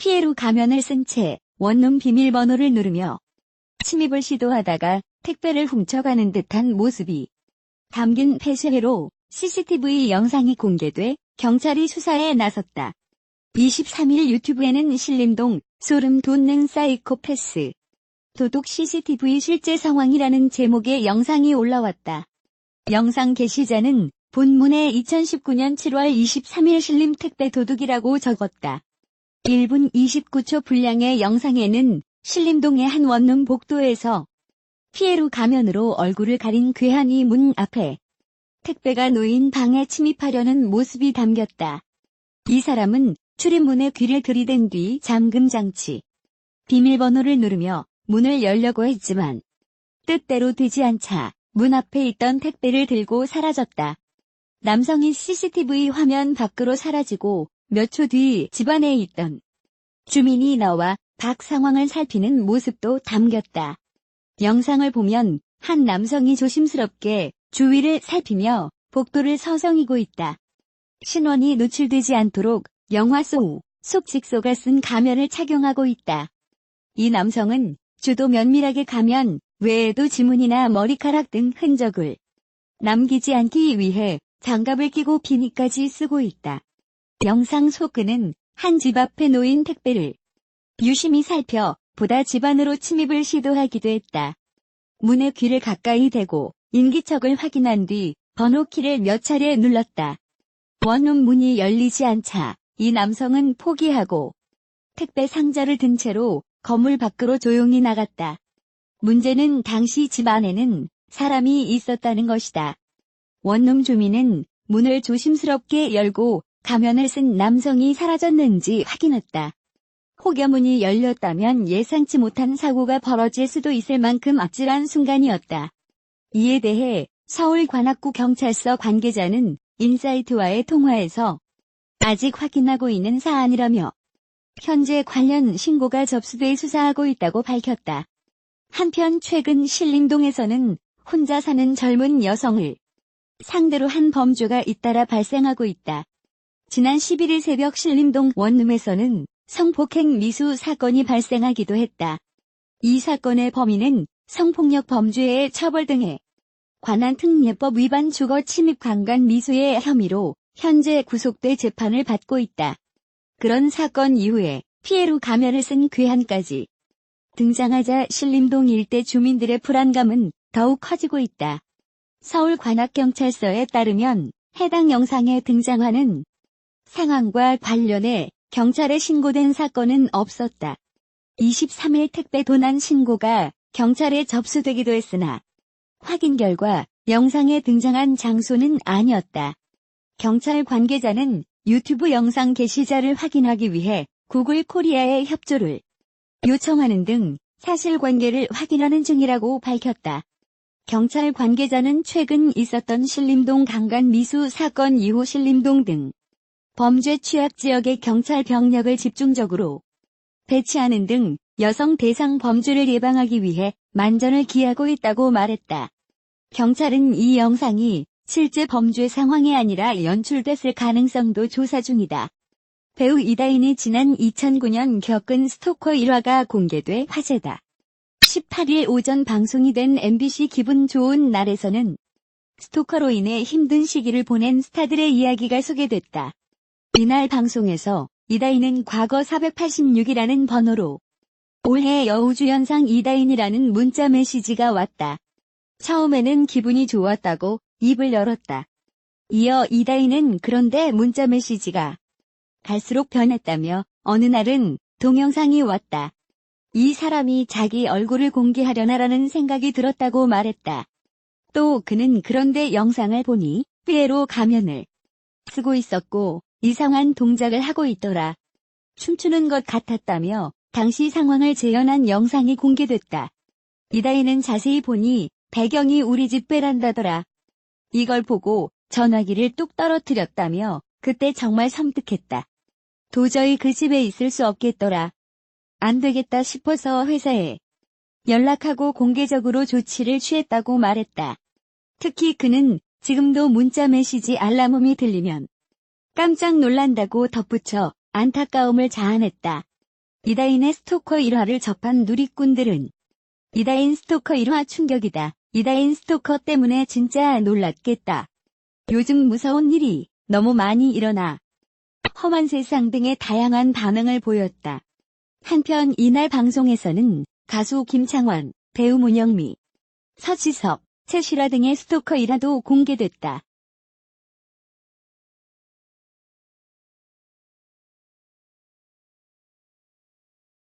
피에로 가면을 쓴 채 원룸 비밀번호를 누르며 침입을 시도하다가 택배를 훔쳐가는 듯한 모습이 담긴 폐쇄회로 CCTV 영상이 공개돼 경찰이 수사에 나섰다. 23일 유튜브에는 신림동 소름 돋는 사이코패스 도둑 CCTV 실제 상황이라는 제목의 영상이 올라왔다. 영상 게시자는 본문에 2019년 7월 23일 신림 택배 도둑이라고 적었다. 1분 29초 분량의 영상에는 신림동의 한 원룸 복도에서 피에로 가면으로 얼굴을 가린 괴한이 문 앞에 택배가 놓인 방에 침입하려는 모습이 담겼다. 이 사람은 출입문에 귀를 들이댄 뒤 잠금 장치, 비밀번호를 누르며 문을 열려고 했지만 뜻대로 되지 않자 문 앞에 있던 택배를 들고 사라졌다. 남성이 CCTV 화면 밖으로 사라지고 몇 초 뒤 집안에 있던 주민이 나와 밖 상황을 살피는 모습도 담겼다. 영상을 보면 한 남성이 조심스럽게 주위를 살피며 복도를 서성이고 있다. 신원이 노출되지 않도록 영화 속 속직소가 쓴 가면을 착용하고 있다. 이 남성은 주도 면밀하게 가면 외에도 지문이나 머리카락 등 흔적을 남기지 않기 위해 장갑을 끼고 비니까지 쓰고 있다. 영상 속 그는 한 집 앞에 놓인 택배를 유심히 살펴 보다 집 안으로 침입을 시도하기도 했다. 문에 귀를 가까이 대고 인기척을 확인한 뒤 번호키를 몇 차례 눌렀다. 원룸 문이 열리지 않자 이 남성은 포기하고 택배 상자를 든 채로 건물 밖으로 조용히 나갔다. 문제는 당시 집 안에는 사람이 있었다는 것이다. 원룸 주민은 문을 조심스럽게 열고 가면을 쓴 남성이 사라졌는지 확인했다. 혹여 문이 열렸다면 예상치 못한 사고가 벌어질 수도 있을 만큼 아찔한 순간이었다. 이에 대해 서울관악구 경찰서 관계자는 인사이트와의 통화에서 아직 확인하고 있는 사안이라며 현재 관련 신고가 접수돼 수사하고 있다고 밝혔다. 한편 최근 신림동에서는 혼자 사는 젊은 여성을 상대로 한 범죄가 잇따라 발생하고 있다. 지난 11일 새벽 신림동 원룸에서는 성폭행 미수 사건이 발생하기도 했다. 이 사건의 범인은 성폭력 범죄의 처벌 등에 관한 특례법 위반 주거 침입 강간 미수의 혐의로 현재 구속돼 재판을 받고 있다. 그런 사건 이후에 피에로 가면을 쓴 괴한까지 등장하자 신림동 일대 주민들의 불안감은 더욱 커지고 있다. 서울관악경찰서에 따르면 해당 영상에 등장하는 상황과 관련해 경찰에 신고된 사건은 없었다. 23일 택배 도난 신고가 경찰에 접수되기도 했으나 확인 결과 영상에 등장한 장소는 아니었다. 경찰 관계자는 유튜브 영상 게시자를 확인하기 위해 구글 코리아의 협조를 요청하는 등 사실관계를 확인하는 중이라고 밝혔다. 경찰 관계자는 최근 있었던 신림동 강간 미수 사건 이후 신림동 등 범죄 취약 지역의 경찰 병력을 집중적으로 배치하는 등 여성 대상 범죄를 예방하기 위해 만전을 기하고 있다고 말했다. 경찰은 이 영상이 실제 범죄 상황이 아니라 연출됐을 가능성도 조사 중이다. 배우 이다인이 지난 2009년 겪은 스토커 일화가 공개돼 화제다. 18일 오전 방송이 된 MBC 기분 좋은 날에서는 스토커로 인해 힘든 시기를 보낸 스타들의 이야기가 소개됐다. 이날 방송에서 이다인은 과거 486이라는 번호로 올해 여우주연상 이다인이라는 문자 메시지가 왔다. 처음에는 기분이 좋았다고 입을 열었다. 이어 이다인은 그런데 문자 메시지가 갈수록 변했다며 어느 날은 동영상이 왔다. 이 사람이 자기 얼굴을 공개하려나라는 생각이 들었다고 말했다. 또 그는 그런데 영상을 보니 피에로 가면을 쓰고 있었고 이상한 동작을 하고 있더라. 춤추는 것 같았다며 당시 상황을 재현한 영상이 공개됐다. 이다희는 자세히 보니 배경이 우리 집 베란다더라. 이걸 보고 전화기를 뚝 떨어뜨렸다며 그때 정말 섬뜩했다. 도저히 그 집에 있을 수 없겠더라. 안 되겠다 싶어서 회사에 연락하고 공개적으로 조치를 취했다고 말했다. 특히 그는 지금도 문자 메시지 알람음이 들리면 깜짝 놀란다고 덧붙여 안타까움을 자아냈다. 이다인의 스토커 일화를 접한 누리꾼들은 이다인 스토커 일화 충격이다. 이다인 스토커 때문에 진짜 놀랐겠다. 요즘 무서운 일이 너무 많이 일어나. 험한 세상 등의 다양한 반응을 보였다. 한편 이날 방송에서는 가수 김창완, 배우 문영미, 서지석, 최시라 등의 스토커 일화도 공개됐다.